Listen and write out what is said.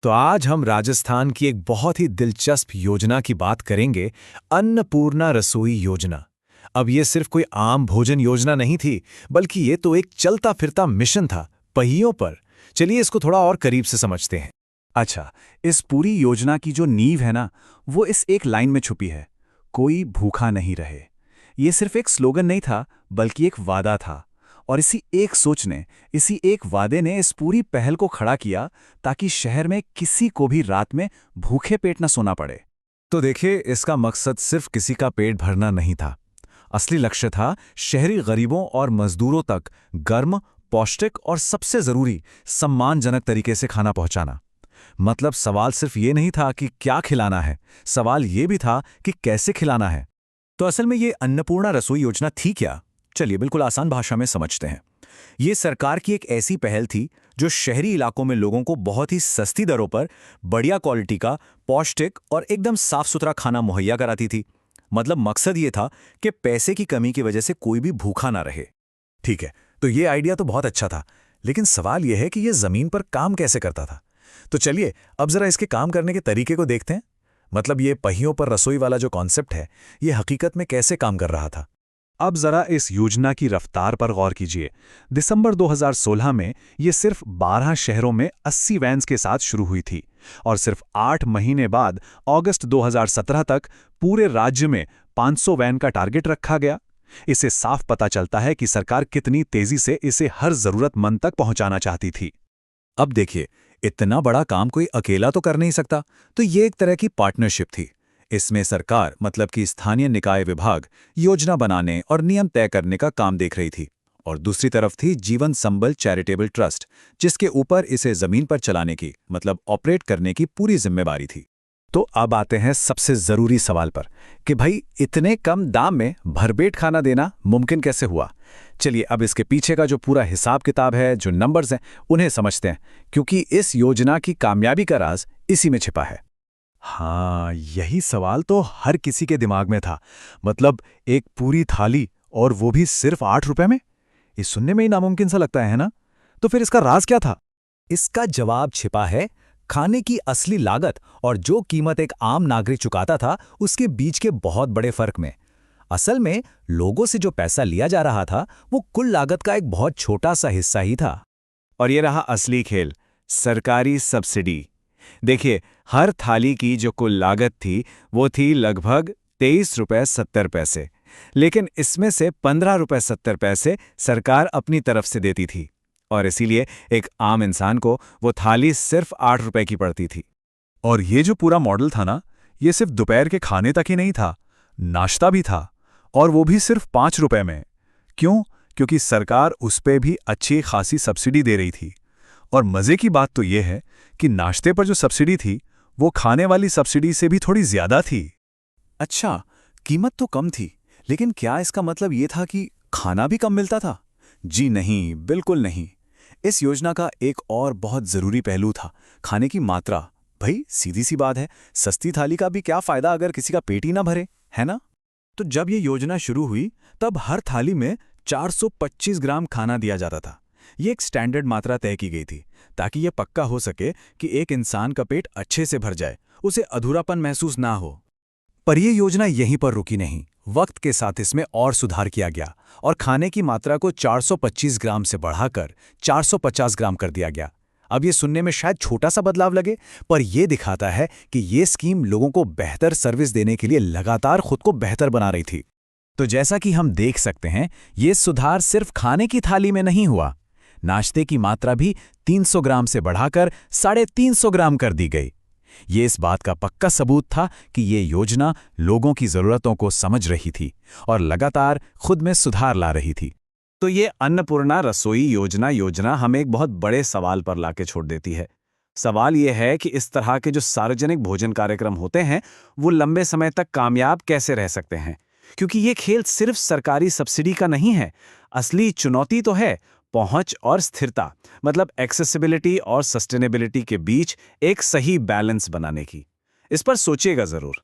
तो आज हम राजस्थान की एक बहुत ही दिलचस्प योजना की बात करेंगे, अन्नपूर्णा रसोई योजना। अब ये सिर्फ कोई आम भोजन योजना नहीं थी, बल्कि ये तो एक चलता फिरता मिशन था, पहियों पर। चलिए इसको थोड़ा और करीब से समझते हैं। अच्छा, इस पूरी योजना की जो नींव है ना, वो इस एक लाइन में छुपी है। कोई भूखा नहीं रहे। ये सिर्फ एक स्लोगन नहीं था, बल्कि एक वादा था। और इसी एक सोच ने, इसी एक वादे ने इस पूरी पहल को खड़ा किया, ताकि शहर में किसी को भी रात में भूखे पेट न सोना पड़े। तो देखिए, इसका मकसद सिर्फ किसी का पेट भरना नहीं था। असली लक्ष्य था शहरी गरीबों और मजदूरों तक गर्म, पौष्टिक और सबसे जरूरी सम्मानजनक तरीके से खाना पहुंचाना। मतलब सवाल सिर्फ ये नहीं था कि क्या खिलाना है, सवाल ये भी था कि कैसे खिलाना है। तो असल में ये अन्नपूर्णा रसोई योजना थी क्या? चलिए बिल्कुल आसान भाषा में समझते हैं। ये सरकार की एक ऐसी पहल थी जो शहरी इलाकों में लोगों को बहुत ही सस्ती दरों पर बढ़िया क्वालिटी का, पौष्टिक और एकदम साफ सुथरा खाना मुहैया कराती थी। मतलब मकसद ये था कि पैसे की कमी की वजह से कोई भी भूखा ना रहे। ठीक है, तो ये आइडिया तो बहुत अच्छा था, लेकिन सवाल यह है कि ये जमीन पर काम कैसे करता था। तो चलिए अब जरा इसके काम करने के तरीके को देखते हैं। मतलब ये पहियों पर रसोई वाला जो कॉन्सेप्ट है, ये हकीकत में कैसे काम कर रहा था। अब जरा इस योजना की रफ्तार पर गौर कीजिए। दिसंबर 2016 में ये सिर्फ 12 शहरों में 80 वैन्स के साथ शुरू हुई थी, और सिर्फ 8 महीने बाद अगस्त 2017 तक पूरे राज्य में 500 वैन का टारगेट रखा गया। इससे साफ पता चलता है कि सरकार कितनी तेजी से इसे हर जरूरतमंद तक पहुंचाना चाहती थी। अब देखिए, इतना बड़ा काम कोई अकेला तो कर नहीं सकता, तो ये एक तरह की पार्टनरशिप थी। इसमें सरकार मतलब कि स्थानीय निकाय विभाग योजना बनाने और नियम तय करने का काम देख रही थी, और दूसरी तरफ थी जीवन संबल चैरिटेबल ट्रस्ट, जिसके ऊपर इसे जमीन पर चलाने की मतलब ऑपरेट करने की पूरी जिम्मेवारी थी। तो अब आते हैं सबसे जरूरी सवाल पर कि भाई इतने कम दाम में भरपेट खाना देना मुमकिन कैसे हुआ। चलिए अब इसके पीछे का जो पूरा हिसाब किताब है, जो नंबर्स हैं, उन्हें समझते हैं, क्योंकि इस योजना की कामयाबी का राज इसी में छिपा है। हाँ, यही सवाल तो हर किसी के दिमाग में था। मतलब एक पूरी थाली, और वो भी सिर्फ 8 रुपए में। ये सुनने में ही नामुमकिन सा लगता है ना? तो फिर इसका राज क्या था? इसका जवाब छिपा है खाने की असली लागत और जो कीमत एक आम नागरिक चुकाता था, उसके बीच के बहुत बड़े फर्क में। असल में लोगों से जो पैसा लिया जा रहा था, वो कुल लागत का एक बहुत छोटा सा हिस्सा ही था। और ये रहा असली खेल, सरकारी सब्सिडी। देखिए, हर थाली की जो कुल लागत थी, वो थी लगभग 23 रुपए 70 पैसे। लेकिन इसमें से 15 रुपए 70 पैसे सरकार अपनी तरफ से देती थी, और इसीलिए एक आम इंसान को वो थाली सिर्फ 8 रुपए की पड़ती थी। और ये जो पूरा मॉडल था ना, ये सिर्फ दोपहर के खाने तक ही नहीं था, नाश्ता भी था, और वो भी सिर्फ 5 रुपए में। क्यों? क्योंकि सरकार उस पे भी अच्छी खासी सब्सिडी दे रही थी। और मजे की बात तो यह है कि नाश्ते पर जो सब्सिडी थी, वो खाने वाली सब्सिडी से भी थोड़ी ज्यादा थी। अच्छा, कीमत तो कम थी, लेकिन क्या इसका मतलब ये था कि खाना भी कम मिलता था? जी नहीं, बिल्कुल नहीं। इस योजना का एक और बहुत जरूरी पहलू था, खाने की मात्रा। भाई सीधी सी बात है, सस्ती थाली का भी क्या फायदा अगर किसी का पेट ही ना भरे, है ना? तो जब ये योजना शुरू हुई, तब हर थाली में 425 ग्राम खाना दिया जाता था। ये एक स्टैंडर्ड मात्रा तय की गई थी, ताकि यह पक्का हो सके कि एक इंसान का पेट अच्छे से भर जाए, उसे अधूरापन महसूस ना हो। पर यह योजना यहीं पर रुकी नहीं। वक्त के साथ इसमें और सुधार किया गया, और खाने की मात्रा को 425 ग्राम से बढ़ाकर 450 ग्राम कर दिया गया। अब ये सुनने में शायद छोटा सा बदलाव लगे, पर यह दिखाता है कि ये स्कीम लोगों को बेहतर सर्विस देने के लिए लगातार खुद को बेहतर बना रही थी। तो जैसा कि हम देख सकते हैं, ये सुधार सिर्फ खाने की थाली में नहीं हुआ। नाश्ते की मात्रा भी 300 ग्राम से बढ़ाकर 350 ग्राम कर दी गई। ये इस बात का पक्का सबूत था कि ये योजना लोगों की जरूरतों को समझ रही थी और लगातार खुद में सुधार ला रही थी। तो ये अन्नपूर्णा रसोई योजना हमें एक बहुत बड़े सवाल पर लाके छोड़ देती है। सवाल ये है कि इस तरह के जो सार्वजनिक भोजन कार्यक्रम होते हैं, वो लंबे समय तक कामयाब कैसे रह सकते हैं? क्योंकि ये खेल सिर्फ सरकारी सब्सिडी का नहीं है। असली चुनौती तो है पहुंच और स्थिरता, मतलब एक्सेसिबिलिटी और सस्टेनेबिलिटी के बीच एक सही बैलेंस बनाने की। इस पर सोचिएगा जरूर।